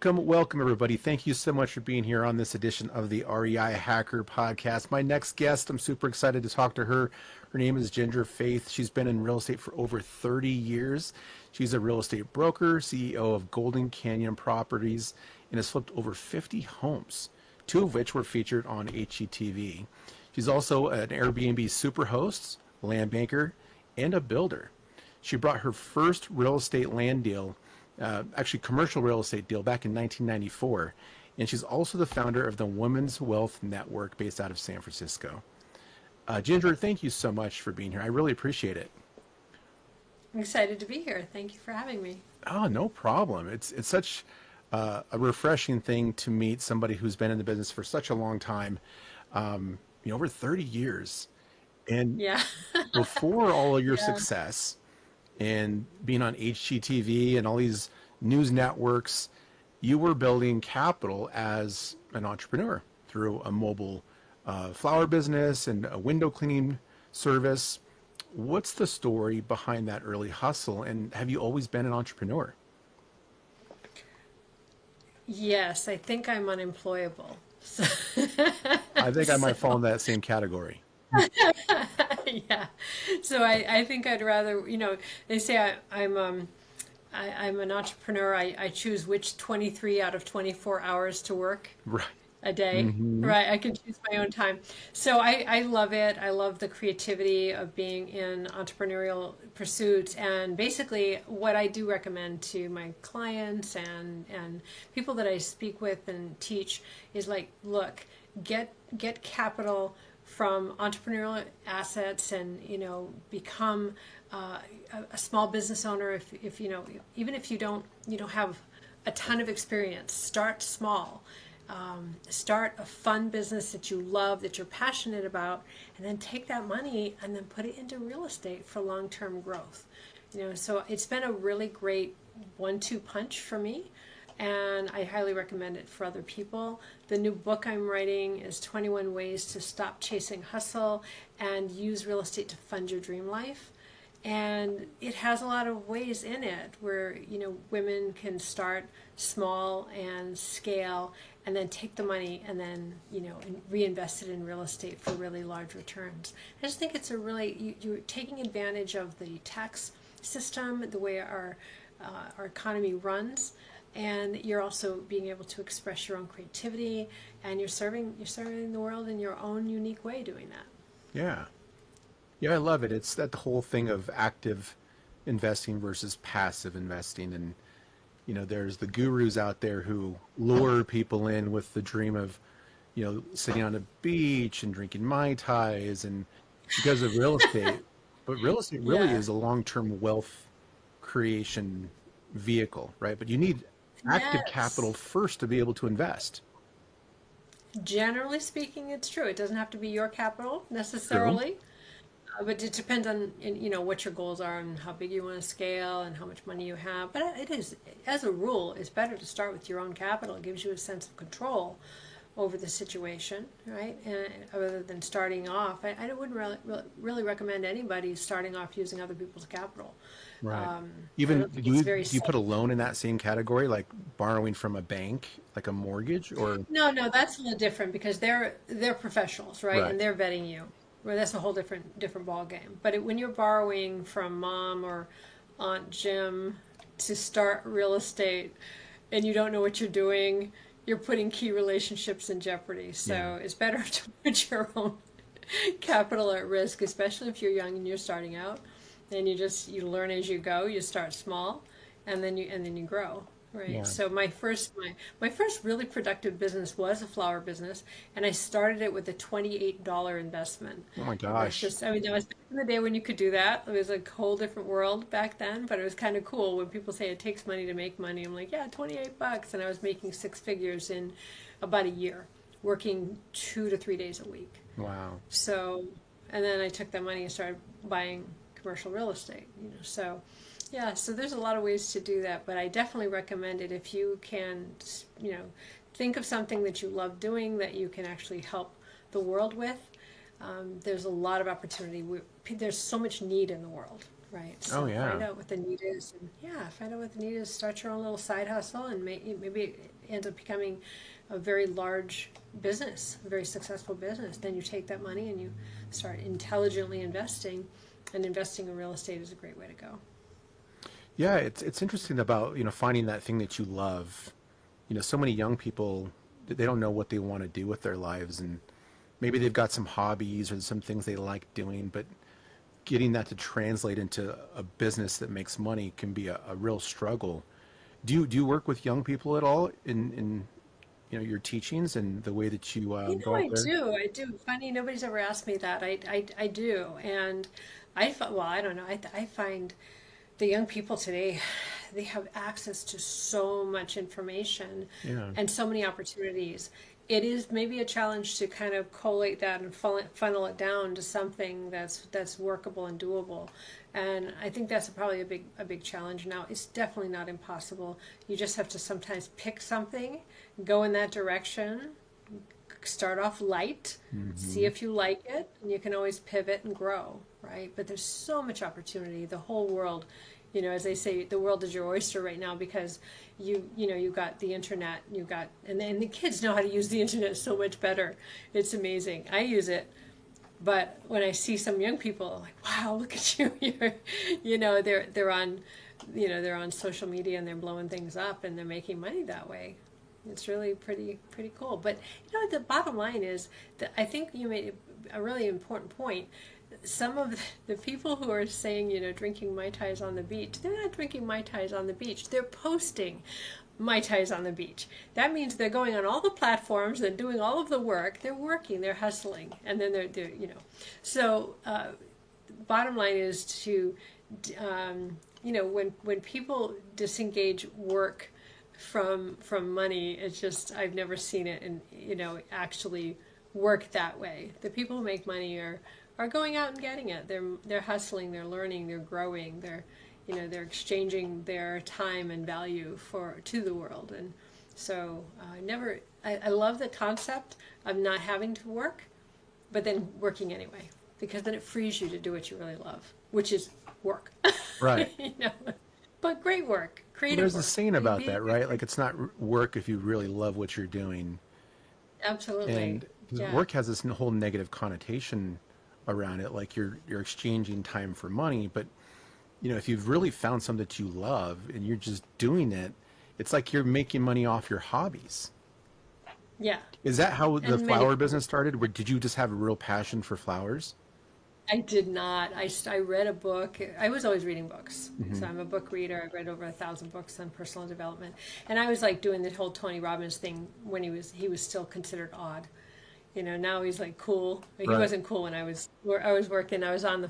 Welcome, everybody. Thank you so much for being here on this edition of the REI Hacker Podcast. My next guest, I'm super excited to talk to her. Her name is Ginger Faith. She's been in real estate for over 30 years. She's a real estate broker, CEO of Golden Canyon Properties, and has flipped over 50 homes, two of which were featured on HGTV. She's also an Airbnb superhost, land banker, and a builder. She brought her first real estate land deal, actually commercial real estate deal, back in 1994. And she's also the founder of the Women's Wealth Network based out of San Francisco. Ginger, thank you so much for being here. I really appreciate it. I'm excited to be here. Thank you for having me. Oh, no problem. It's such a refreshing thing to meet somebody who's been in the business for such a long time, over 30 years. And yeah. before all of your success, and being on HGTV and all these news networks, you were building capital as an entrepreneur through a mobile flower business and a window cleaning service. What's the story behind that early hustle? And have you always been an entrepreneur? Yes, I think I'm unemployable. I think I might fall in that same category. Yeah. So I think I'd rather, they say I'm an entrepreneur. I choose which 23 out of 24 hours to work a day. Mm-hmm. Right. I can choose my own time. So I love it. I love the creativity of being in entrepreneurial pursuits. And basically what I do recommend to my clients and people that I speak with and teach is like, look, get capital from entrepreneurial assets and, become a small business owner. If even if you don't have a ton of experience, start small. Start a fun business that you love, that you're passionate about, and then take that money and then put it into real estate for long-term growth. So it's been a really great 1-2 punch for me. And I highly recommend it for other people. The new book I'm writing is 21 Ways to Stop Chasing Hustle and Use Real Estate to Fund Your Dream Life. And it has a lot of ways in it where, women can start small and scale and then take the money and then, and reinvest it in real estate for really large returns. I just think it's you're taking advantage of the tax system, the way our economy runs. And you're also being able to express your own creativity, and you're serving the world in your own unique way doing that. Yeah, I love it. It's that whole thing of active investing versus passive investing. And, there's the gurus out there who lure people in with the dream of, sitting on a beach and drinking Mai Tais and because of real estate. But real estate really is a long-term wealth creation vehicle, right? But you need active capital first to be able to invest. Generally speaking, it's true. It doesn't have to be your capital necessarily, but it depends on what your goals are and how big you want to scale and how much money you have. But it is, as a rule, it's better to start with your own capital. It gives you a sense of control over the situation, right? And rather than starting off, I wouldn't really recommend anybody starting off using other people's capital. Right. Even do you put a loan in that same category, like borrowing from a bank, like a mortgage, or? No, that's a little different because they're professionals, right? And they're vetting you. Well, that's a whole different ball game. But when you're borrowing from mom or Aunt Jim to start real estate, and you don't know what you're doing, you're putting key relationships in jeopardy. So it's better to put your own capital at risk, especially if you're young and you're starting out. And you learn as you go. You start small, and then you grow, right? Yeah. So my first really productive business was a flower business, and I started it with a $28 investment. Oh my gosh! That was back in the day when you could do that. It was a whole different world back then, but it was kind of cool when people say it takes money to make money. I'm like, yeah, $28, and I was making 6 figures in about a year, working 2 to 3 days a week. Wow! So, and then I took that money and started buying commercial real estate, so there's a lot of ways to do that, but I definitely recommend it if you can, think of something that you love doing that you can actually help the world with. there's a lot of opportunity. There's so much need in the world, right? So Oh yeah. find out what the need is, and find out what the need is. Start your own little side hustle, and maybe it ends up becoming a very large business, a very successful business. Then you take that money and you start intelligently investing, and investing in real estate is a great way to go. Yeah, it's interesting about, finding that thing that you love. So many young people, they don't know what they want to do with their lives, and maybe they've got some hobbies or some things they like doing, but getting that to translate into a business that makes money can be a real struggle. Do you work with young people at all in your teachings and the way that you go out there? I do. Funny, nobody's ever asked me that. I do, and I don't know. I find the young people today, they have access to so much information Yeah. and so many opportunities. It is maybe a challenge to kind of collate that and funnel it down to something that's workable and doable. And I think that's probably a big challenge. Now, it's definitely not impossible. You just have to sometimes pick something, go in that direction, start off light, see if you like it, and you can always pivot and grow, right? But there's so much opportunity. The whole world, as they say, the world is your oyster right now, because you've got the internet, and the kids know how to use the internet so much better. It's amazing. I use it, but when I see some young people, I'm like, wow, look at you. They're on social media, and they're blowing things up, and they're making money that way. It's really pretty cool. But the bottom line is that I think you made a really important point. Some of the people who are saying, drinking Mai Tais on the beach, they're not drinking Mai Tais on the beach. They're posting Mai Tais on the beach. That means they're going on all the platforms and doing all of the work. They're working, they're hustling, and then they're So bottom line is to, when people disengage work from money, it's just, I've never seen it and actually work that way. The people who make money are going out and getting it. They're hustling, they're learning, they're growing, they're exchanging their time and value to the world. And so I love the concept of not having to work, but then working anyway, because then it frees you to do what you really love, which is work. Right. But great work, creative There's work. a saying about that, right? Like, it's not work if you really love what you're doing. Absolutely. And work has this whole negative connotation around it, like you're exchanging time for money. But if you've really found something that you love and you're just doing it, it's like you're making money off your hobbies. Yeah. Is that how the flower business started? Or did you just have a real passion for flowers? I did not. I read a book. I was always reading books. So I'm a book reader. I've read over 1,000 books on personal development. And I was like doing the whole Tony Robbins thing when he was still considered odd. Now he's like cool. He Right. wasn't cool when I was working. I was on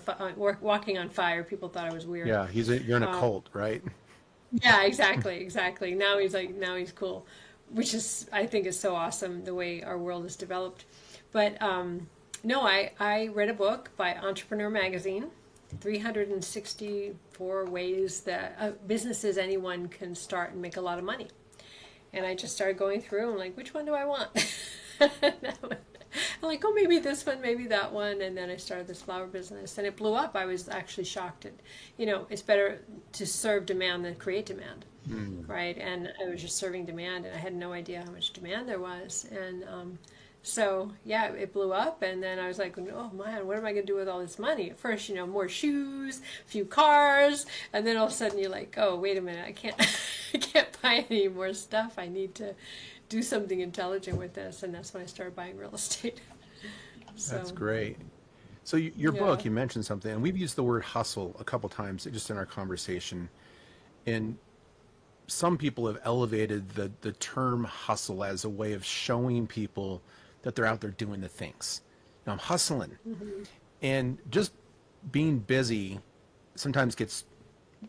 walking on fire. People thought I was weird. Yeah, you're in a cult, right? Yeah, exactly. Now he's cool, which is, I think, is so awesome the way our world is developed. But no, I read a book by Entrepreneur Magazine, 364 ways that businesses anyone can start and make a lot of money. And I just started going through and like, which one do I want? I'm like, oh, maybe this one, maybe that one. And then I started this flower business and it blew up. I was actually shocked at, it's better to serve demand than create demand. Right. And I was just serving demand and I had no idea how much demand there was. And so, yeah, it blew up. And then I was like, oh, man, what am I going to do with all this money? At first, more shoes, a few cars. And then all of a sudden you're like, oh, wait a minute, I can't buy any more stuff. I need to do something intelligent with this. And that's when I started buying real estate. So, That's great. So your book, you mentioned something, and we've used the word hustle a couple times just in our conversation. And some people have elevated the term hustle as a way of showing people that they're out there doing the things. Now, I'm hustling. And just being busy sometimes gets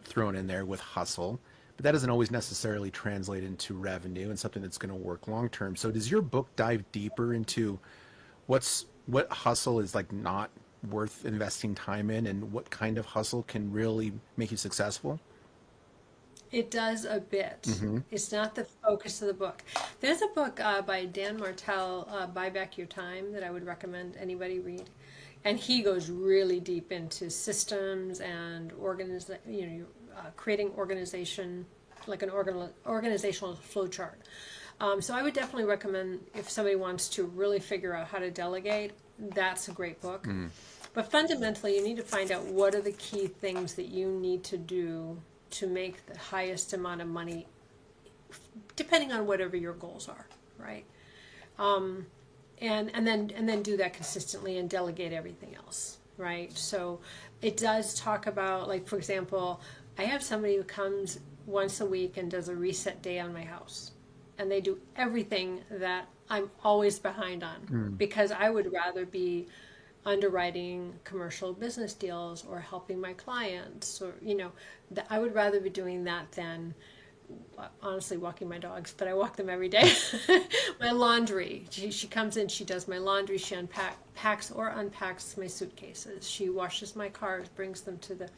thrown in there with hustle, but that doesn't always necessarily translate into revenue and something that's going to work long term. So does your book dive deeper into what hustle is like not worth investing time in, and what kind of hustle can really make you successful? It does a bit. It's not the focus of the book. There's a book by Dan Martell, Buy Back Your Time, that I would recommend anybody read. And he goes really deep into systems and creating organization, like an organizational flow chart. So I would definitely recommend, if somebody wants to really figure out how to delegate, that's a great book. But fundamentally, you need to find out what are the key things that you need to do to make the highest amount of money, depending on whatever your goals are, right? And then do that consistently and delegate everything else, right? So it does talk about, like, for example, I have somebody who comes once a week and does a reset day on my house, and they do everything that I'm always behind on, because I would rather be underwriting commercial business deals or helping my clients, or I would rather be doing that than honestly walking my dogs, but I walk them every day. My laundry, she comes in, she does my laundry, she packs or unpacks my suitcases, she washes my cars, brings them to the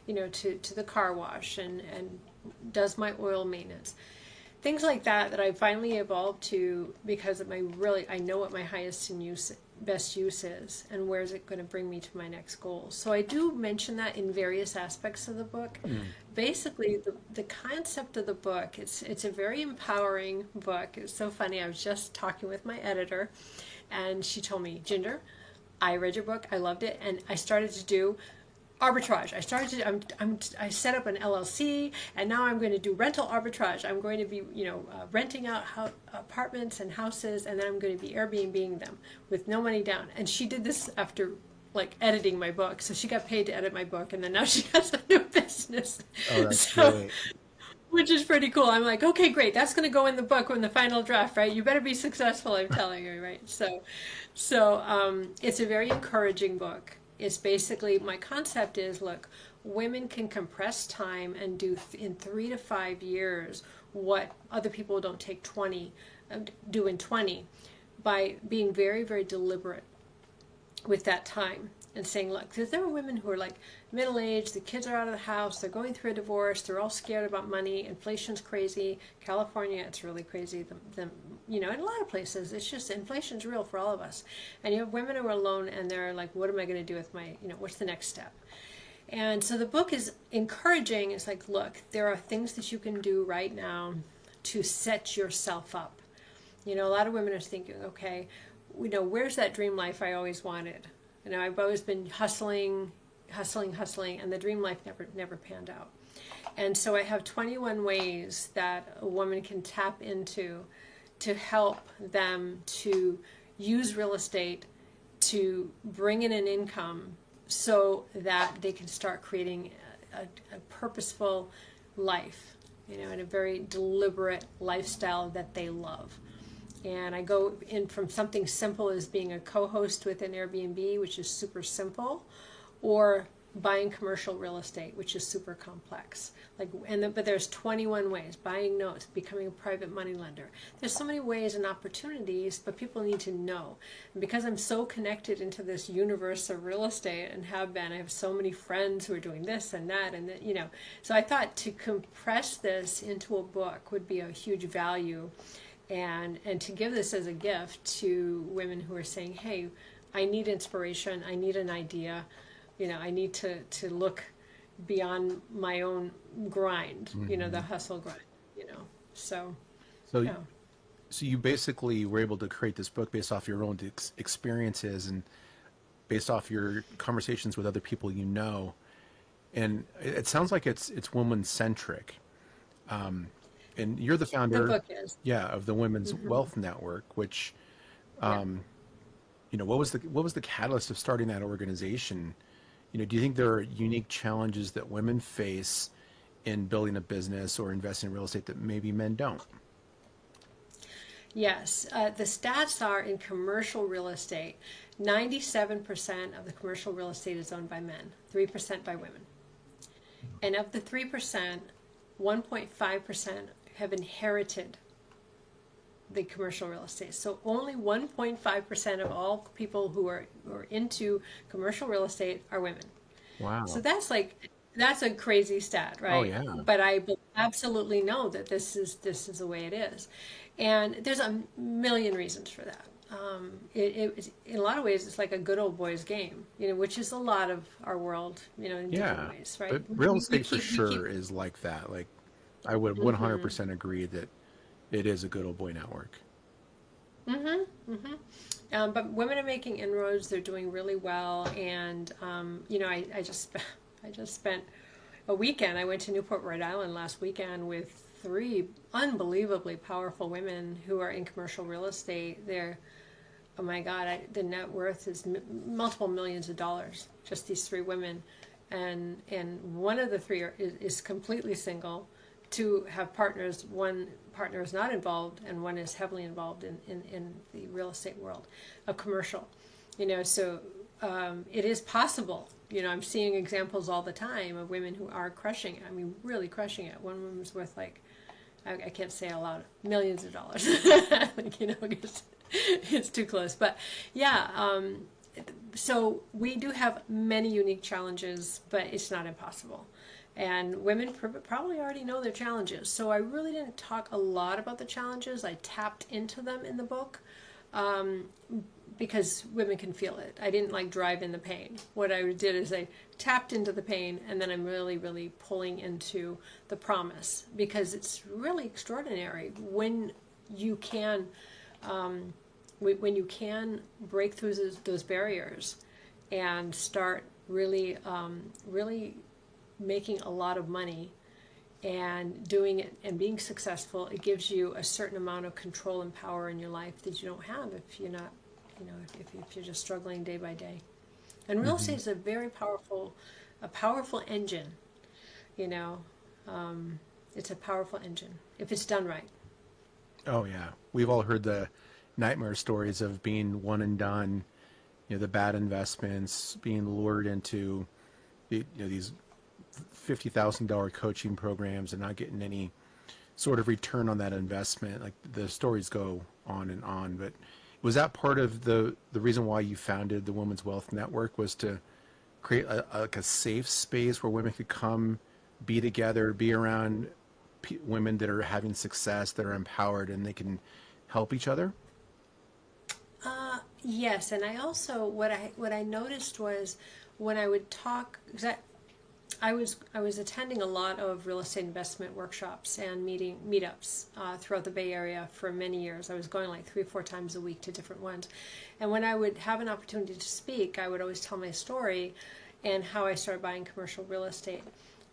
to the car wash, and does my oil maintenance, things like that I finally evolved to, because of I know what my highest and best use is, and where is it going to bring me to my next goal. So I do mention that in various aspects of the book. Basically, the concept of the book, it's a very empowering book. It's so funny. I was just talking with my editor, and she told me, Ginger, I read your book, I loved it, and I started to do arbitrage. I set up an LLC, and now I'm going to do rental arbitrage. I'm going to be, renting out apartments and houses, and then I'm going to be Airbnb-ing them with no money down. And she did this after, like, editing my book. So she got paid to edit my book, and then now she has a new business. Oh, that's great. Which is pretty cool. I'm like, okay, great. That's going to go in the book in the final draft, right? You better be successful, I'm telling you, right? So it's a very encouraging book. It's basically, my concept is, look, women can compress time and do in 3 to 5 years what other people don't take 20, do in 20, by being very, very deliberate with that time, and saying, look, because there are women who are like middle-aged, the kids are out of the house, they're going through a divorce, they're all scared about money, inflation's crazy, California, it's really crazy, in a lot of places, it's just, inflation's real for all of us. And you have women who are alone, and they're like, what am I going to do with my, what's the next step? And so the book is encouraging. It's like, look, there are things that you can do right now to set yourself up. A lot of women are thinking, okay, where's that dream life I always wanted? I've always been hustling, and the dream life never panned out. And so I have 21 ways that a woman can tap into to help them to use real estate to bring in an income, so that they can start creating a purposeful life, and a very deliberate lifestyle that they love. And I go in from something simple as being a co-host with an Airbnb, which is super simple, or buying commercial real estate, which is super complex. But there's 21 ways: buying notes, becoming a private money lender. There's so many ways and opportunities, but people need to know. And because I'm so connected into this universe of real estate, and have been, I have so many friends who are doing this and that, and so I thought to compress this into a book would be a huge value. And to give this as a gift to women who are saying, hey, I need inspiration, I need an idea, I need to look beyond my own grind, the hustle grind, So yeah. So you basically were able to create this book based off your own experiences and based off your conversations with other people and it sounds like it's woman-centric. And you're the founder, the book is. of the Women's Wealth Network, which, what was the catalyst of starting that organization? Do you think there are unique challenges that women face in building a business or investing in real estate that maybe men don't? Yes, the stats are, in commercial real estate, 97% of the commercial real estate is owned by men, 3% by women. And of the 3%, 1.5% have inherited the commercial real estate. So only 1.5% of all people who are into commercial real estate are women. Wow. So that's a crazy stat, right? Oh, yeah. But I absolutely know that this is the way it is. And there's a million reasons for that. in a lot of ways, it's like a good old boys game, which is a lot of our world, in different Yeah. ways, right? But real We estate for keep, we keep, sure is like that. Like I would hmm 100% agree that it is a good old boy network. hmm hmm but women are making inroads. They're doing really well. And, I just spent a weekend. I went to Newport, Rhode Island last weekend with three unbelievably powerful women who are in commercial real estate. They're, oh my God, the net worth is multiple millions of dollars, just these three women. And one of the three is completely single. Two have partners. One partner is not involved, and one is heavily involved in the real estate world of commercial. So it is possible. I'm seeing examples all the time of women who are crushing it. I mean, really crushing it. One woman's worth like, I can't say out loud, millions of dollars. It's too close. But yeah, so we do have many unique challenges, but it's not impossible. And women probably already know their challenges. So I really didn't talk a lot about the challenges. I tapped into them in the book because women can feel it. I didn't like drive in the pain. What I did is I tapped into the pain, and then I'm really, really pulling into the promise, because it's really extraordinary when you can break through those barriers and start really making a lot of money and doing it and being successful. It gives you a certain amount of control and power in your life that you don't have if you're not, if you're just struggling day by day. And real estate is a very powerful engine. It's a powerful engine if it's done right. Oh yeah. We've all heard the nightmare stories of being one and done, the bad investments, being lured into these $50,000 coaching programs and not getting any sort of return on that investment. Like the stories go on and on. But was that part of the reason why you founded the Women's Wealth Network, was to create a safe space where women could come, be together, be around women that are having success, that are empowered, and they can help each other? Yes, and I also what I noticed was when I would talk, because I was attending a lot of real estate investment workshops and meetups throughout the Bay Area for many years. I was going like 3 or 4 times a week to different ones, and when I would have an opportunity to speak, I would always tell my story and how I started buying commercial real estate.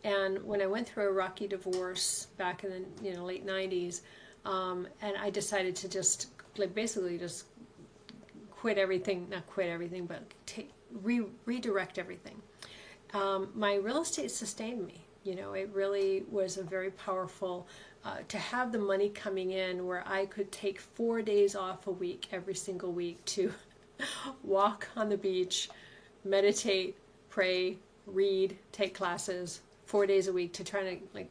And when I went through a rocky divorce back in the late '90s, and I decided to just basically just quit everything, not quit everything, but redirect everything. My real estate sustained me. It really was a very powerful, to have the money coming in where I could take 4 days off a week, every single week, to walk on the beach, meditate, pray, read, take classes, 4 days a week to try to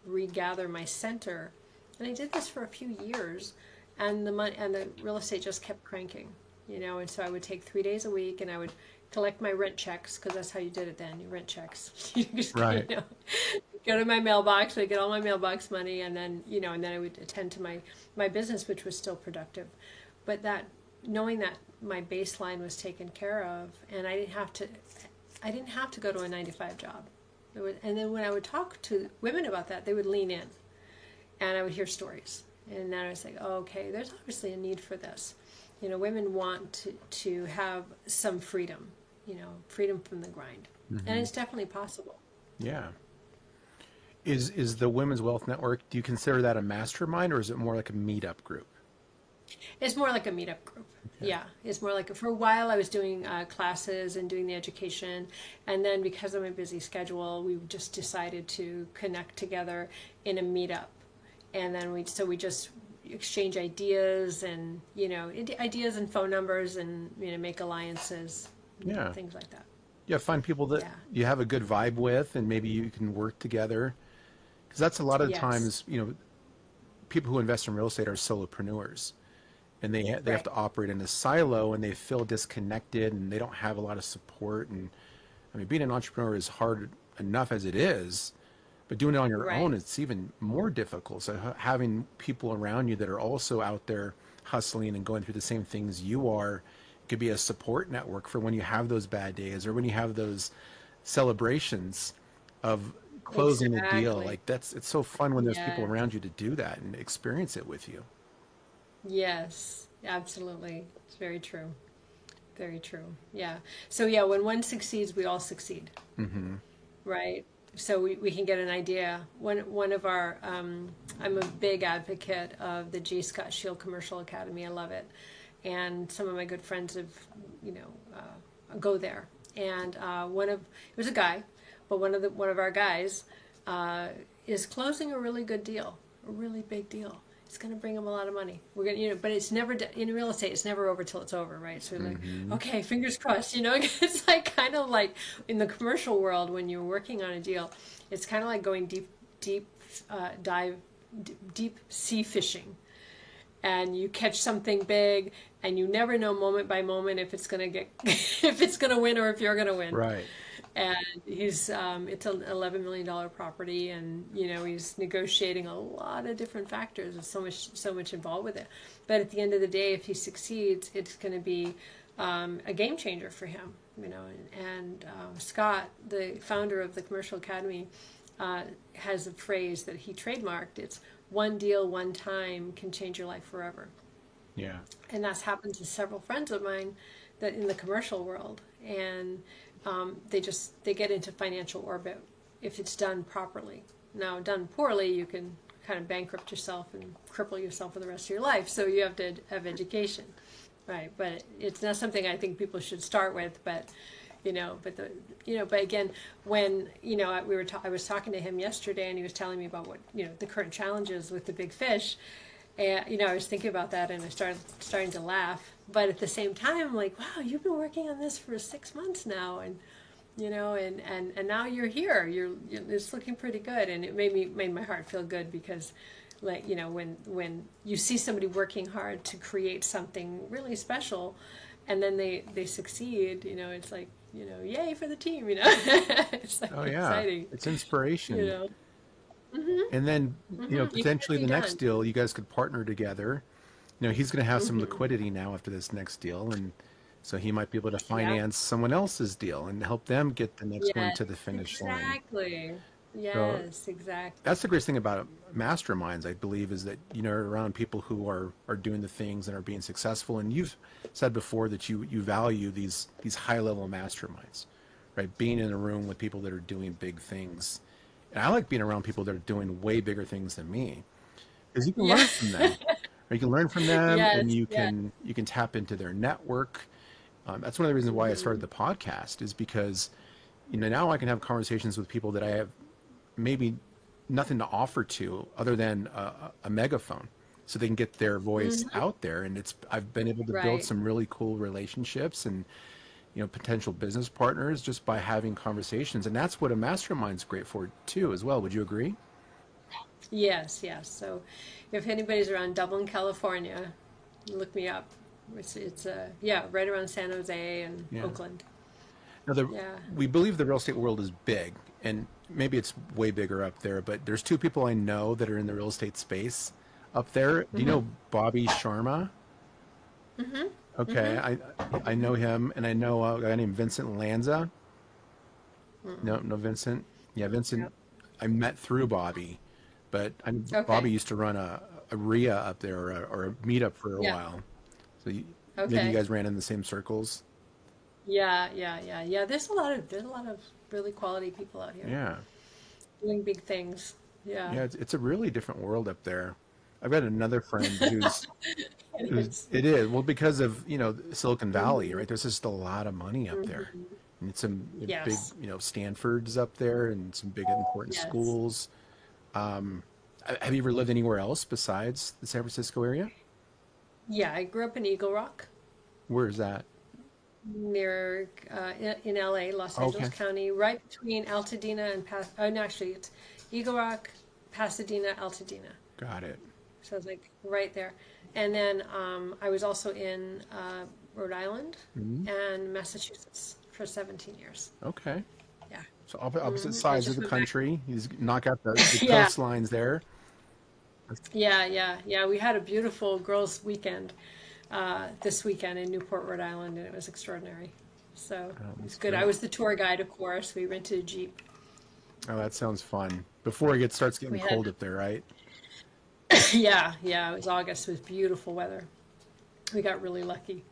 regather my center. And I did this for a few years, and the real estate just kept cranking, and so I would take 3 days a week, and I would collect my rent checks, because that's how you did it then. You rent checks. You just, Right. go to my mailbox. I get all my mailbox money, and then and then I would attend to my business, which was still productive. But knowing that my baseline was taken care of, and I didn't have to go to a 9-to-5 job. And then when I would talk to women about that, they would lean in, and I would hear stories, and then I was like, oh, okay, there's obviously a need for this. Women want to have some freedom. Freedom from the grind. And it's definitely possible. Yeah. Is the Women's Wealth Network, do you consider that a mastermind, or is it more like a meetup group? It's more like a meetup group. Okay. Yeah, it's more like, for a while I was doing classes and doing the education, and then because of my busy schedule, we just decided to connect together in a meetup, and then we just exchange ideas and ideas and phone numbers, and make alliances, Yeah. things like that. Yeah, find people that Yeah. you have a good vibe with, and maybe you can work together. Because that's a lot of Yes. times, people who invest in real estate are solopreneurs, and they have Right. to operate in a silo, and they feel disconnected, and they don't have a lot of support. And I mean, being an entrepreneur is hard enough as it is, but doing it on your Right. own, it's even more difficult. So having people around you that are also out there hustling and going through the same things you are. It could be a support network for when you have those bad days or when you have those celebrations of closing a deal. Exactly. Like it's so fun when there's people Yeah. around you to do that and experience it with you. Yes, absolutely. It's very true. Very true. Yeah. So yeah, when one succeeds, we all succeed, Mm-hmm. right? So we can get an idea. One of our I'm a big advocate of the G. Scott Shield Commercial Academy. I love it, and some of my good friends have, you know, go there. And it was a guy, but one of our guys is closing a really good deal, a really big deal. It's going to bring him a lot of money. We're going to, but it's never in real estate. It's never over till it's over, right? So we're like, Mm-hmm. okay, fingers crossed. It's like kind of like in the commercial world when you're working on a deal. It's kind of like going deep sea fishing, and you catch something big, and you never know moment by moment if it's going to get if it's going to win or if you're going to win. Right. And it's an $11 million property, and he's negotiating a lot of different factors. There's so much involved with it. But at the end of the day, if he succeeds, it's going to be a game changer for him. And Scott, the founder of the Commercial Academy, has a phrase that he trademarked. It's one deal, one time can change your life forever. Yeah. And that's happened to several friends of mine that in the commercial world, and they get into financial orbit if it's done properly. Now, done poorly, you can kind of bankrupt yourself and cripple yourself for the rest of your life. So you have to have education, right? But it's not something I think people should start with. But but again, when I was talking to him yesterday, and he was telling me about what the current challenges with the big fish. And I was thinking about that, and I starting to laugh. But at the same time, I'm like, wow, you've been working on this for 6 months now, and and now you're here. It's looking pretty good, and it made my heart feel good because, like when you see somebody working hard to create something really special, and then they succeed, it's like yay for the team, it's like Oh yeah. exciting, It's inspiration. you know. And then, It can potentially be the next done. deal, you guys could partner together. He's going to have some liquidity now after this next deal. And so he might be able to Yeah. finance someone else's deal and help them get the next one Yes, to the finish line. exactly. So Yes, exactly. that's the greatest thing about masterminds, I believe, is that, you're around people who are doing the things and are being successful. And you've said before that you value these high level masterminds, right? Being in a room with people that are doing big things. And I like being around people that are doing way bigger things than me, because you can Yeah. learn from them. Or you can learn from them, and Yes, you yes. can tap into their network. That's one of the reasons why I started the podcast, is because now I can have conversations with people that I have maybe nothing to offer to other than a megaphone, so they can get their voice out there. And I've been able to build Right. some really cool relationships and potential business partners just by having conversations. And that's what a mastermind's great for too, as well. Would you agree? Yes, yes. So if anybody's around Dublin, California, look me up. It's yeah, right around San Jose and Yeah. Oakland. Now, Yeah. we believe the real estate world is big, and maybe it's way bigger up there, but there's two people I know that are in the real estate space up there. Do you know Bobby Sharma? Okay, I know him, and I know a guy named Vincent Lanza. No, Vincent. Yeah, Vincent. Yep. I met through Bobby, but Okay. Bobby used to run a REIA up there, or a meetup for a Yeah. while. So maybe you Okay. guys ran in the same circles. Yeah. There's a lot of really quality people out here Yeah, doing big things. Yeah. yeah. It's a really different world up there. I've got another friend It who's is. it is well because of Silicon Valley, right? There's just a lot of money up there, Mhm. and some big Yes. Stanford's up there, and some big important Yes. schools. Um, have you ever lived anywhere else besides the San Francisco area? Yeah, I grew up in Eagle Rock, Where is that? near in LA, Los Okay, Angeles County, right between Altadena and no, actually, it's Eagle Rock, Pasadena, Altadena. got it. So it's like right there. And then I was also in Rhode Island Mhm. and Massachusetts for 17 years. Okay, Yeah. so opposite I sides of just the went back. country. You just knock out the Yeah. coastlines there. Yeah. We had a beautiful girls' weekend this weekend in Newport, Rhode Island, and it was extraordinary. So it was good. Great. I was the tour guide, of course. We rented a Jeep. Oh, that sounds fun. Before it starts getting We cold had, up there, right? yeah. It was August. It was beautiful weather. We got really lucky.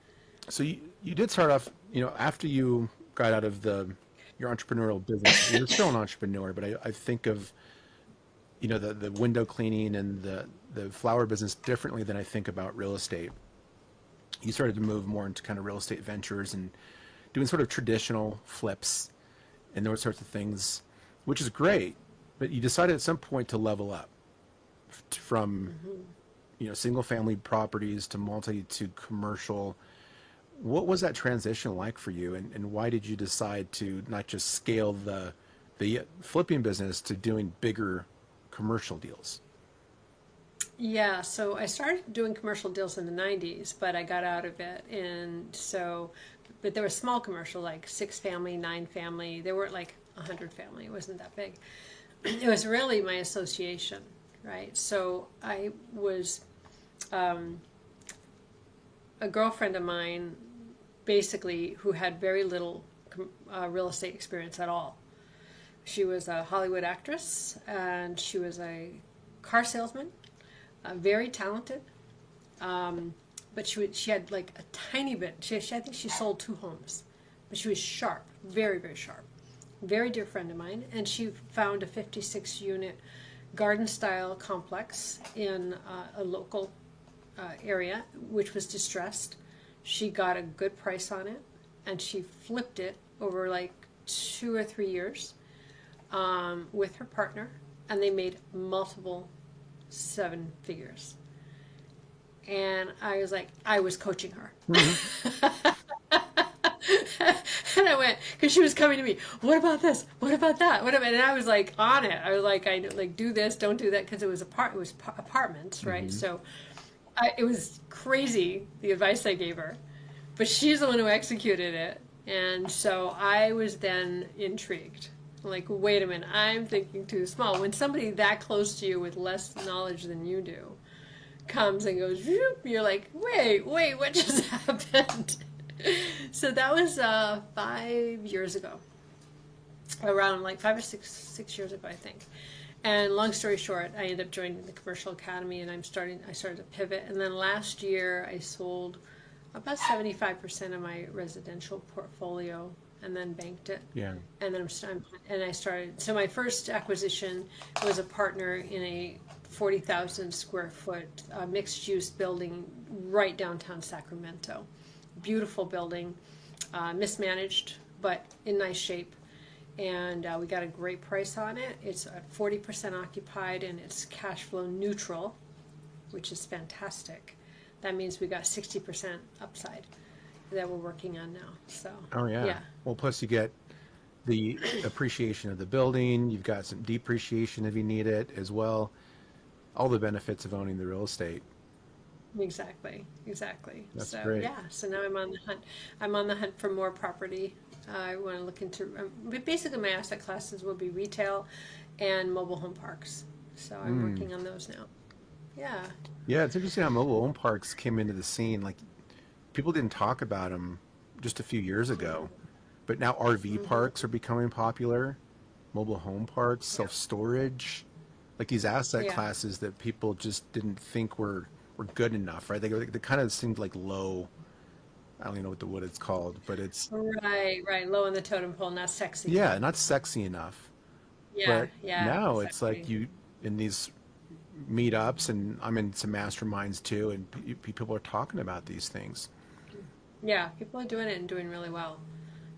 So you did start off, after you got out of your entrepreneurial business. You're still an entrepreneur, but I think of, the window cleaning and the flower business differently than I think about real estate. You started to move more into kind of real estate ventures and doing sort of traditional flips and those sorts of things, which is great. But you decided at some point to level up from, single family properties to multi to commercial. What was that transition like for you, and why did you decide to not just scale the flipping business to doing bigger commercial deals? Yeah, so I started doing commercial deals in the 90s, but I got out of it. But there was small commercial, like 6 family, 9 family. They weren't like 100 family. It wasn't that big. It was really my association, right? So I was, a girlfriend of mine, basically, who had very little real estate experience at all. She was a Hollywood actress, and she was a car salesman, very talented. But she had like a tiny bit. I think she sold 2 homes, but she was sharp, very, very sharp. Very dear friend of mine, and she found a 56-unit garden-style complex in a local area, which was distressed. She got a good price on it, and she flipped it over like 2 or 3 years with her partner, and they made multiple 7 figures. And I was coaching her. Mm-hmm. And I went, because she was coming to me, what about this? What about that? And I was like on it. I was like, do this, don't do that, because it was apartments, right? Mm-hmm. So it was crazy, the advice I gave her. But she's the one who executed it. And so I was then intrigued. Like, wait a minute, I'm thinking too small. When somebody that close to you with less knowledge than you do comes and goes, you're like, wait, what just happened? So that was 5 years ago, around like 5 or 6 years ago, I think. And long story short, I ended up joining the commercial academy, and I started to pivot. And then last year, I sold about 75% of my residential portfolio, and then banked it. Yeah. And then I started. So my first acquisition was a partner in a 40,000 square foot mixed-use building right downtown Sacramento. Beautiful building, mismanaged, but in nice shape. And we got a great price on it. It's at 40% occupied, and it's cash flow neutral, which is fantastic. That means we got 60% upside that we're working on now. So. Oh yeah. Well, plus you get the appreciation of the building. You've got some depreciation if you need it as well. All the benefits of owning the real estate. Exactly. That's so great. Yeah, so now I'm on the hunt. I'm on the hunt for more property. I want to look into. Basically, my asset classes will be retail and mobile home parks. So I'm working on those now. Yeah. Yeah, it's interesting how mobile home parks came into the scene. Like, people didn't talk about them just a few years ago, but now RV parks are becoming popular. Mobile home parks, self-storage, like these asset classes that people just didn't think were good enough, right? They kind of seemed like low. I don't even know what it's called, but it's right, low on the totem pole, not sexy. Yeah, not sexy enough. Yeah, but yeah. Now exactly. It's like you in these meetups, and I'm in some masterminds too, and people are talking about these things. Yeah, people are doing it and doing really well.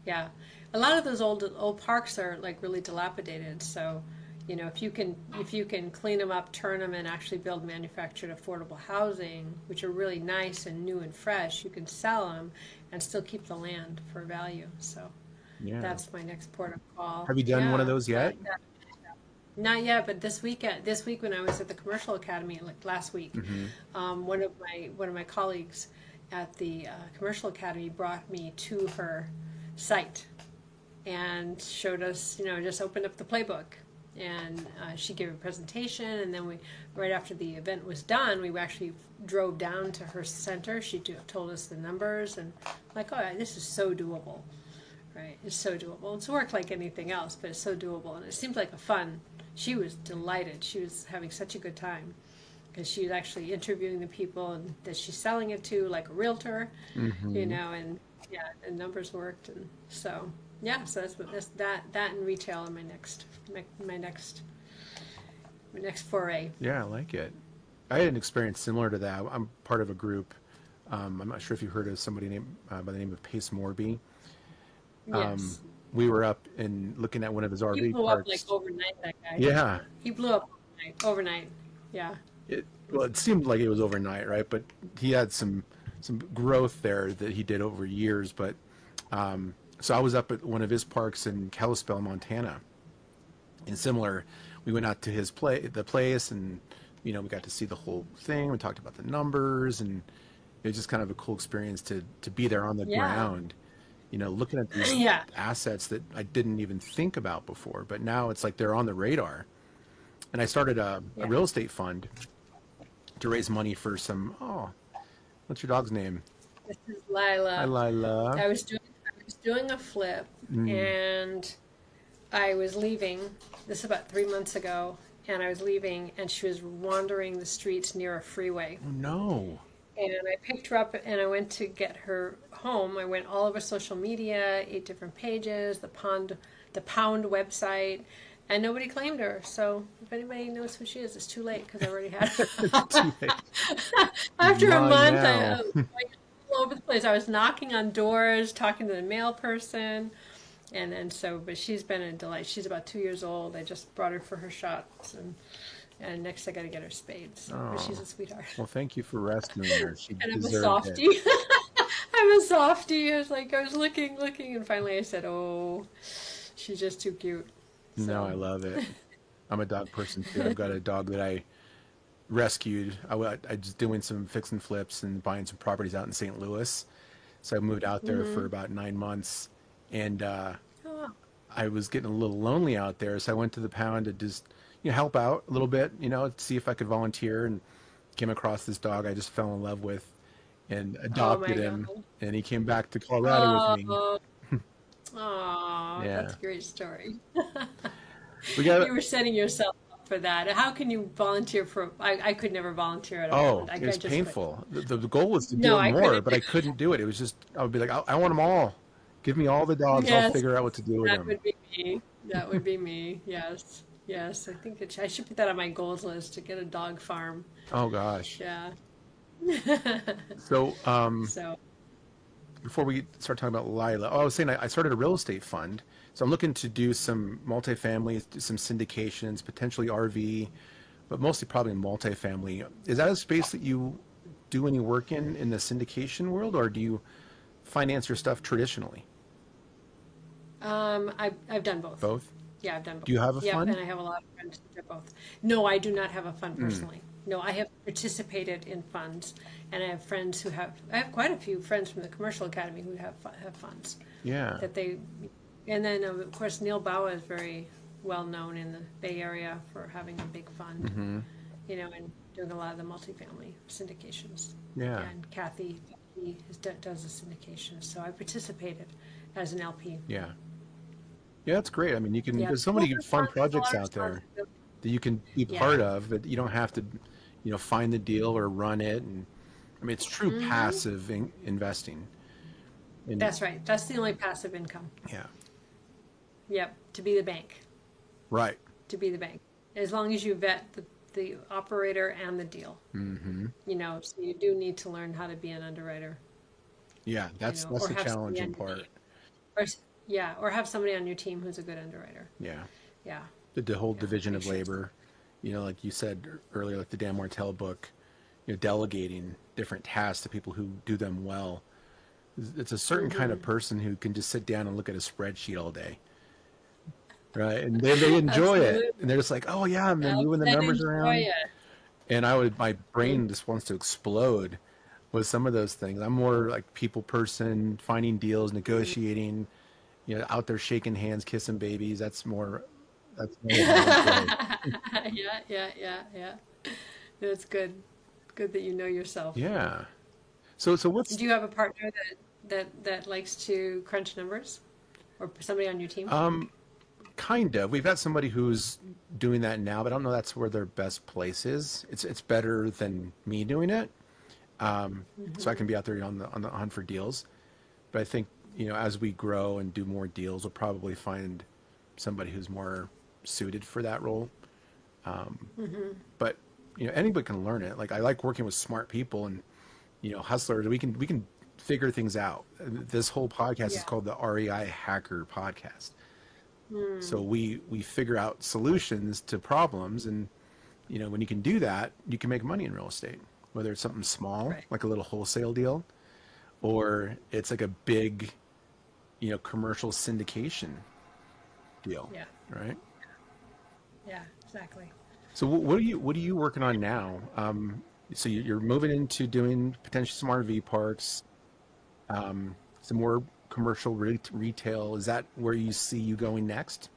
Yeah, a lot of those old parks are like really dilapidated. So, if you can clean them up, turn them, and actually build manufactured affordable housing, which are really nice and new and fresh, you can sell them and still keep the land for value. So, that's my next port of call. Have you done one of those yet? Not yet, but this week when I was at the commercial academy, like last week, one of my colleagues at the commercial academy brought me to her site and showed us, just opened up the playbook and she gave a presentation, and then right after the event was done, we actually drove down to her center. She told us the numbers, and like, oh, this is so doable, right? It's so doable. It's work like anything else, but it's so doable, and it seemed like a fun. She was delighted. She was having such a good time because she was actually interviewing the people and that she's selling it to, like a realtor, you know, and yeah, the numbers worked, and so. Yeah, so that's that and retail in my next foray. Yeah, I like it. I had an experience similar to that. I'm part of a group. I'm not sure if you heard of somebody named by the name of Pace Morby. Yes. We were up and looking at one of his RV He blew parks. up like overnight, that guy. Yeah. He blew up overnight. Yeah. Well, it seemed like it was overnight, right? But he had some growth there that he did over years. But so I was up at one of his parks in Kalispell, Montana, and similar. We went out to the place, and we got to see the whole thing. We talked about the numbers, and it was just kind of a cool experience to be there on the ground, looking at these assets that I didn't even think about before. But now it's like they're on the radar. And I started a real estate fund to raise money for some. Oh, what's your dog's name? This is Lila. Hi, Lila. I was doing a flip, and I was leaving. This is about 3 months ago, and I was leaving, and she was wandering the streets near a freeway. Oh no! And I picked her up, and I went to get her home. I went all over social media, 8 different pages, the Pound website, and nobody claimed her. So if anybody knows who she is, it's too late because I already had her. Too late. After a Mine month, now. all over the place. I was knocking on doors, talking to the mail person, and then but she's been a delight. She's about 2 years old. I just brought her for her shots, and next I got to get her spades. But she's a sweetheart. Well, thank you for rescuing her. She And I'm a deserved softie. it. I'm a softie. I was looking, and finally I said, "Oh, she's just too cute." So. No, I love it. I'm a dog person too. I've got a dog that I rescued. I was doing some fix and flips and buying some properties out in St. Louis. So I moved out there for about 9 months, and I was getting a little lonely out there. So I went to the pound to just help out a little bit, see if I could volunteer, and came across this dog I just fell in love with and adopted him. And he came back to Colorado with me. Oh, Yeah. that's a great story. You were setting yourself up for that. How can you volunteer for? I could never volunteer at all. It was painful. The goal was to do more, but I couldn't do it. It was just, I would be like, I want them all. Give me all the dogs. Yes, I'll figure out what to do with them. That would be me. That would be me. Yes. Yes. I think I should put that on my goals list to get a dog farm. Oh gosh. Yeah. So, before we start talking about Lila, I was saying I started a real estate fund. So I'm looking to do some multifamily, some syndications, potentially RV, but mostly probably multifamily. Is that a space that you do any work in the syndication world, or do you finance your stuff traditionally? I've done both. Both? Yeah, I've done both. Do you have a fund? And I have a lot of friends who do both. No, I do not have a fund personally. No, I have participated in funds, and I have friends I have quite a few friends from the Commercial Academy who have funds. Yeah. And then of course Neil Bawa is very well known in the Bay Area for having a big fund, and doing a lot of the multifamily syndications. Yeah. And Kathy does the syndications, so I participated as an LP. Yeah. Yeah, that's great. I mean, there's so many fun projects out there that you can be part of, but you don't have to, find the deal or run it. And I mean, it's true passive investing. That's right. That's the only passive income. Yeah. Yep. To be the bank. Right. To be the bank. As long as you vet the operator and the deal. Mm-hmm. So you do need to learn how to be an underwriter. Yeah, that's the challenging part. Or have somebody on your team who's a good underwriter. Yeah. Yeah. The whole division of labor, like you said earlier, like the Dan Martell book, delegating different tasks to people who do them well. It's a certain kind of person who can just sit down and look at a spreadsheet all day. Right. And they enjoy it. And they're just like, oh yeah, and they're moving the numbers around. And my brain just wants to explode with some of those things. I'm more like people person, finding deals, negotiating, out there shaking hands, kissing babies. That's That's really how I enjoy. Yeah. That's good. Good that you know yourself. Yeah. So what's Do you have a partner that likes to crunch numbers, or somebody on your team? kind of? We've got somebody who's doing that now, but I don't know that's where their best place is. It's better than me doing it, so I can be out there on the hunt for deals. But I think as we grow and do more deals, we'll probably find somebody who's more suited for that role. But anybody can learn it. Like I like working with smart people and hustlers. We can figure things out. This whole podcast is Yeah. called the REI Hacker Podcast. So we figure out solutions to problems, and when you can do that, you can make money in real estate. Whether it's something small, Right. like a little wholesale deal, or it's like a big, commercial syndication deal, Yeah. right? Yeah. Exactly. So what are you working on now? So you're moving into doing potentially some RV parks, some more commercial retail. Is that where you see you going next?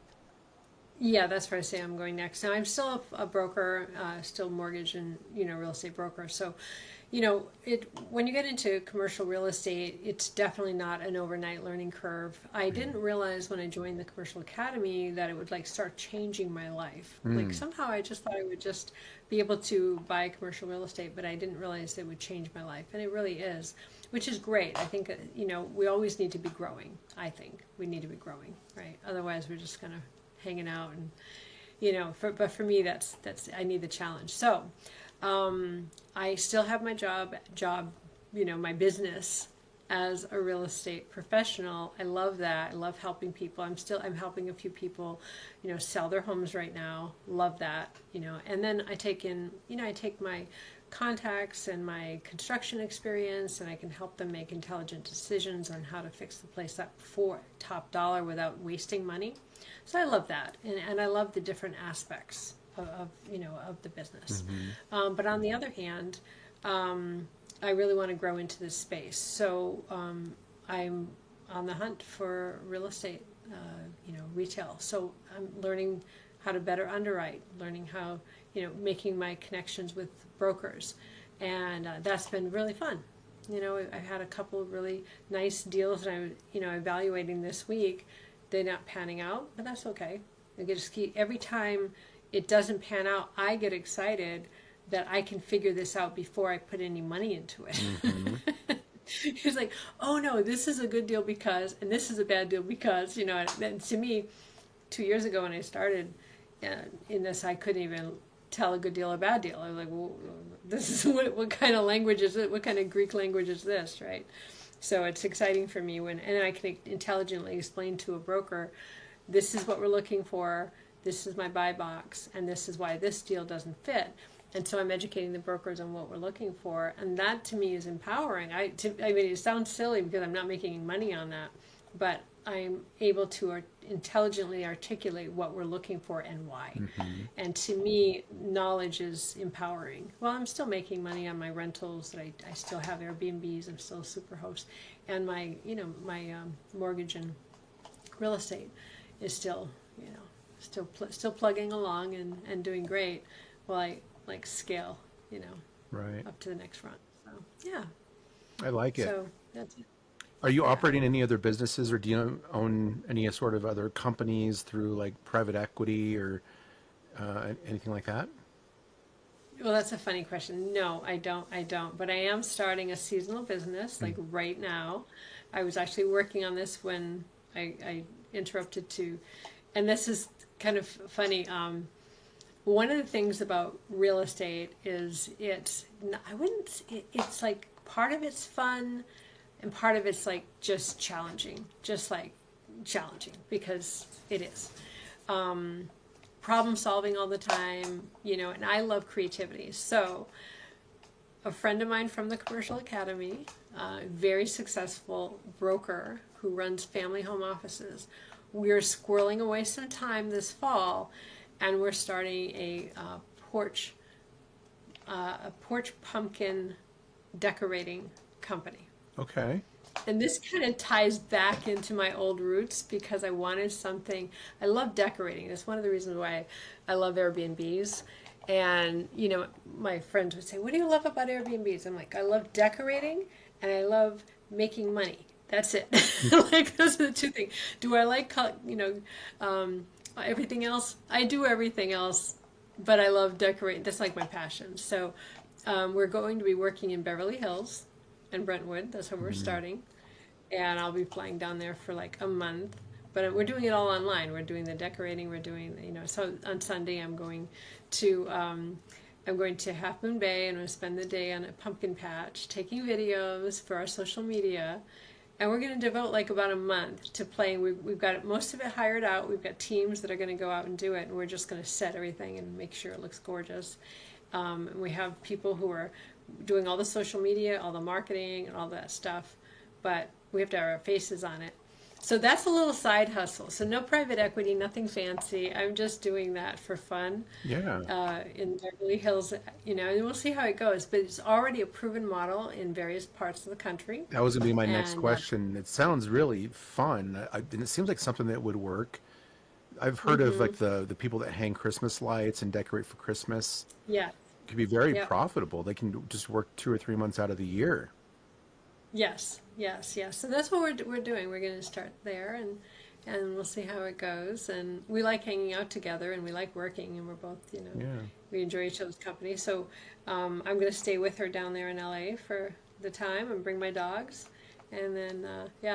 Yeah, that's where I say I'm going next. Now I'm still a broker, still mortgage and real estate broker. So, when you get into commercial real estate, it's definitely not an overnight learning curve. I didn't realize when I joined the commercial academy that it would start changing my life. Like somehow I just thought I would just be able to buy commercial real estate, but I didn't realize it would change my life, and it really is, which is great. I think we always need to be growing. I think we need to be growing, right? Otherwise, we're just kind of hanging out and but for me that's I need the challenge. So I still have my job my business as a real estate professional. I love that. I love helping people. I'm helping a few people sell their homes right now. Love that. And then I take my contacts and my construction experience, and I can help them make intelligent decisions on how to fix the place up for top dollar without wasting money. So I love that, and I love the different aspects of the business. But on the other hand, I really want to grow into this space. So I'm on the hunt for real estate, retail. So I'm learning how to better underwrite, learning how, making my connections with brokers. And that's been really fun. I've had a couple of really nice deals that I'm, evaluating this week. They're not panning out, but that's okay. I just keep, every time it doesn't pan out, I get excited that I can figure this out before I put any money into it. It's like, oh no, this is a good deal because, and this is a bad deal because, and to me, 2 years ago when I started in this, I couldn't even tell a good deal or a bad deal. I was like, well, this is what kind of language is it? What kind of Greek language is this, right? So it's exciting for me and I can intelligently explain to a broker, this is what we're looking for, this is my buy box, and this is why this deal doesn't fit. And so I'm educating the brokers on what we're looking for, and that to me is empowering. I mean, it sounds silly because I'm not making any money on that, but I'm able to intelligently articulate what we're looking for and why. And to me, knowledge is empowering. Well, I'm still making money on my rentals. That I still have Airbnbs. I'm still a super host, and my mortgage and real estate is still still plugging along and doing great. While I scale Right. up to the next run. So yeah. I like it. So that's it. Are you operating any other businesses, or do you own any sort of other companies through like private equity or anything like that? Well, that's a funny question. No, I don't. But I am starting a seasonal business, like right now. I was actually working on this when I interrupted to, and this is kind of funny. One of the things about real estate is it's like part of it's fun and part of it's like just challenging because it is. Problem solving all the time, and I love creativity. So a friend of mine from the Commercial Academy, very successful broker who runs family home offices, we're squirreling away some time this fall, and we're starting a porch pumpkin decorating company. Okay. And this kind of ties back into my old roots because I wanted something. I love decorating. That's one of the reasons why I love Airbnbs. And, you know, my friends would say, "What do you love about Airbnbs?" I'm like, "I love decorating and I love making money. That's it." Like, those are the two things. Do I like, everything else? I do everything else, but I love decorating. That's like my passion. So we're going to be working in Beverly Hills and Brentwood. That's where we're starting. And I'll be flying down there for like a month. But we're doing it all online. We're doing the decorating. We're doing, you know, so on Sunday I'm going to Half Moon Bay, and I'm going to spend the day on a pumpkin patch taking videos for our social media. And we're going to devote like about a month to playing. We've got most of it hired out. We've got teams that are going to go out and do it. And we're just going to set everything and make sure it looks gorgeous. And we have people who are doing all the social media, all the marketing, and all that stuff. But we have to have our faces on it. So that's a little side hustle. So no private equity, nothing fancy. I'm just doing that for fun. Yeah. In Beverly Hills, you know, and we'll see how it goes. But it's already a proven model in various parts of the country. That was going to be my next And question. It sounds really fun. And it seems like something that would work. I've heard of like the people that hang Christmas lights and decorate for Christmas. yeah, It can be very Yep. profitable. They can just work 2 or 3 months out of the year. yes. So that's what we're doing. We're going to start there, and we'll see how it goes. And we like hanging out together, and we like working, and we're both, you know, Yeah. we enjoy each other's company. So I'm going to stay with her down there in LA for the time and bring my dogs. And then,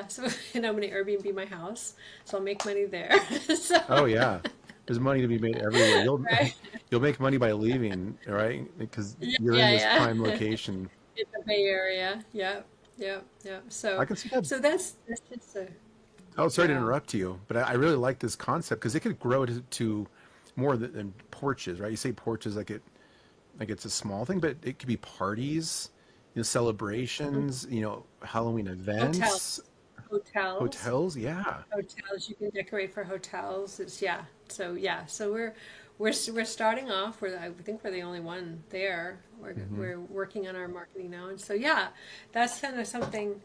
so and I'm going to Airbnb my house, so I'll make money there. So, Oh yeah. There's money to be made everywhere. You'll right? you'll make money by leaving, right? Because Yeah, you're in this yeah. prime location. In the Bay Area. Yep. So, I can see that. so that's just a, Oh, sorry to yeah. interrupt you, but I really like this concept because it could grow to more than porches, right? You say porches like it's a small thing, but it could be parties, you know, celebrations, you know, Halloween events, Hotels. Yeah. Hotels, you can decorate for hotels. So we're starting off. I think we're the only one there. We're working on our marketing now, and so that's kind of something.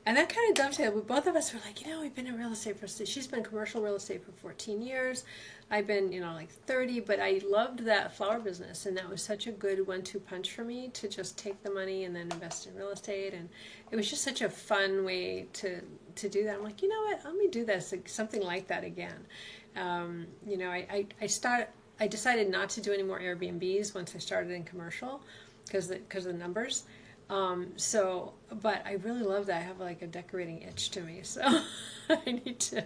And that kind of dovetailed with both of us. Were like, you know, we've been in real estate she's been commercial real estate for 14 years. I've been, you know, like 30, but I loved that flower business. And that was such a good 1-2 punch for me to just take the money and then invest in real estate. And it was just such a fun way to do that. I'm like, you know what, let me do this, something like that again. You know, I decided not to do any more Airbnbs once I started in commercial because of the numbers. But I really love that. I have like a decorating itch to me, so I need to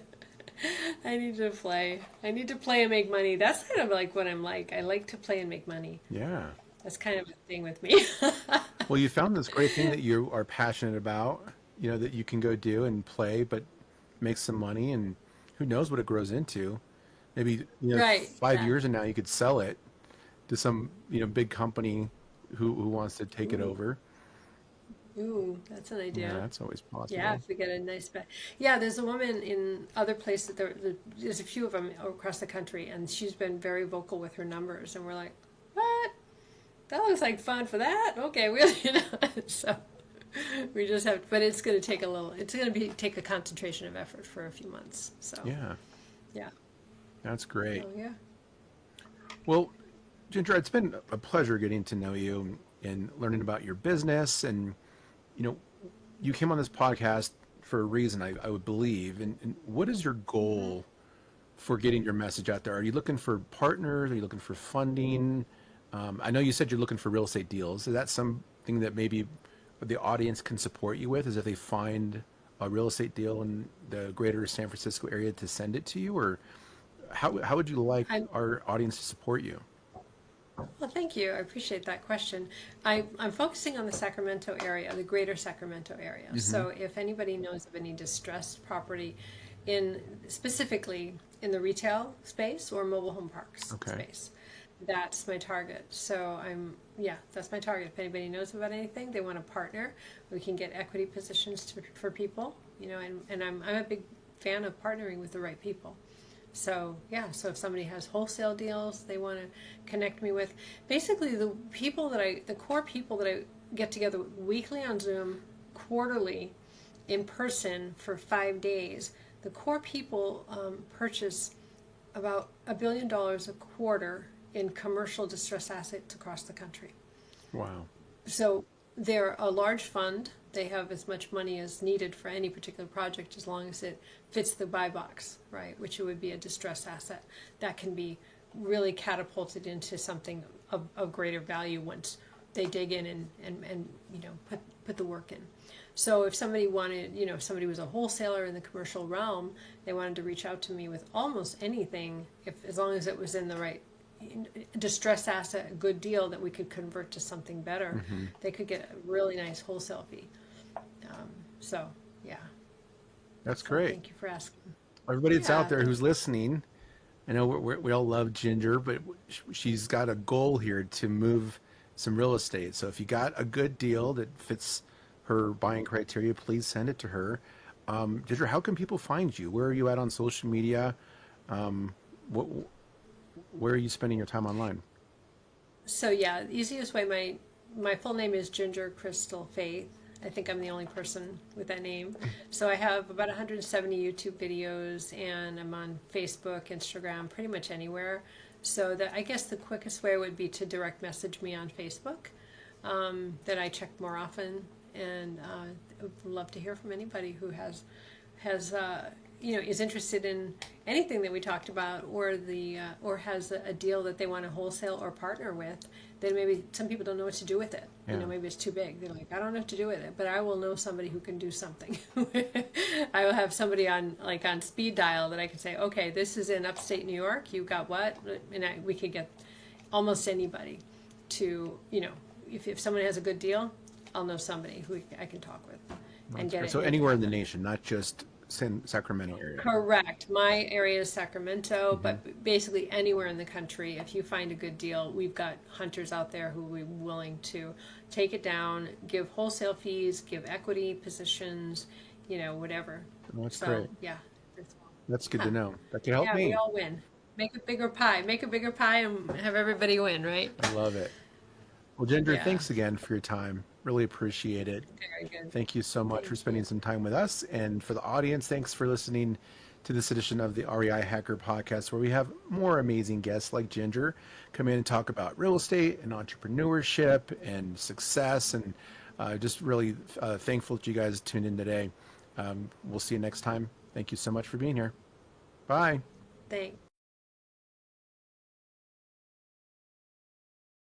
play. I need to play and make money. That's kind of like what I'm like. I like to play and make money. Yeah. That's kind of a thing with me. Well, you found this great thing that you are passionate about, you know, that you can go do and play, but make some money, and who knows what it grows into. Maybe, you know, Right. 5 years from now, you could sell it to some, you know, big company who wants to take it over. Ooh, that's an idea. Yeah, that's always possible. Yeah, if we get a nice bet. Yeah, there's a woman in other places. There's a few of them across the country, and she's been very vocal with her numbers. And we're like, what? That looks like fun for that. Okay, really, you know. So we just have, but it's going to take take a concentration of effort for a few months. So Yeah, yeah. that's great. Oh yeah. Well, Ginger, it's been a pleasure getting to know you and learning about your business. And, you know, you came on this podcast for a reason, I would believe. And what is your goal for getting your message out there? Are you looking for partners? Are you looking for funding? I know you said you're looking for real estate deals. Is that something that maybe the audience can support you with? Is if they find a real estate deal in the greater San Francisco area to send it to you? Or how would you like our audience to support you? Well, thank you. I appreciate that question. I'm focusing on the Sacramento area, the greater Sacramento area. So if anybody knows of any distressed property specifically in the retail space or mobile home parks space, that's my target. So that's my target. If anybody knows about anything, they want to partner, we can get equity positions for people, you know, and I'm a big fan of partnering with the right people. So if somebody has wholesale deals they want to connect me with, basically the core people that I get together weekly on Zoom, quarterly in person for 5 days, the core people purchase about $1 billion a quarter in commercial distressed assets across the country. Wow. So they're a large fund. They have as much money as needed for any particular project as long as it fits the buy box, right? Which would be a distressed asset that can be really catapulted into something of greater value once they dig in and put the work in. So if somebody wanted, if somebody was a wholesaler in the commercial realm, they wanted to reach out to me with almost anything, as long as it was in the right distressed asset, a good deal that we could convert to something better, they could get a really nice wholesale fee. So, yeah. That's great. Thank you for asking. Everybody that's out there who's listening, I know we all love Ginger, but she's got a goal here to move some real estate. So if you got a good deal that fits her buying criteria, please send it to her. Ginger, how can people find you? Where are you at on social media? Where are you spending your time online? So yeah, the easiest way, my full name is Ginger Crystal Faith. I think I'm the only person with that name. So I have about 170 YouTube videos, and I'm on Facebook, Instagram, pretty much anywhere. So I guess the quickest way would be to direct message me on Facebook. That I check more often, and would love to hear from anybody who has is interested in anything that we talked about, or has a deal that they want to wholesale or partner with. Then maybe some people don't know what to do with it. Yeah. Maybe it's too big. They're like, I don't know what to do with it, but I will know somebody who can do something. I will have somebody on speed dial that I can say, okay, this is in upstate New York. You got what? And we could get almost anybody to, if someone has a good deal, I'll know somebody who I can talk with and get it. So anywhere in the nation, not just Sacramento area. Correct. My area is Sacramento, but basically anywhere in the country, if you find a good deal, we've got hunters out there who will be willing to take it down, give wholesale fees, give equity positions, whatever. Oh, that's great. Yeah. That's good to know. That can help me. Yeah, we all win. Make a bigger pie. Make a bigger pie and have everybody win, right? I love it. Well, Ginger, thanks again for your time. Really appreciate it. Very good. Thank you so much for spending some time with us. And for the audience, thanks for listening to this edition of the REI Hacker Podcast, where we have more amazing guests like Ginger come in and talk about real estate and entrepreneurship and success. And just really thankful that you guys tuned in today. We'll see you next time. Thank you so much for being here. Bye. Thanks.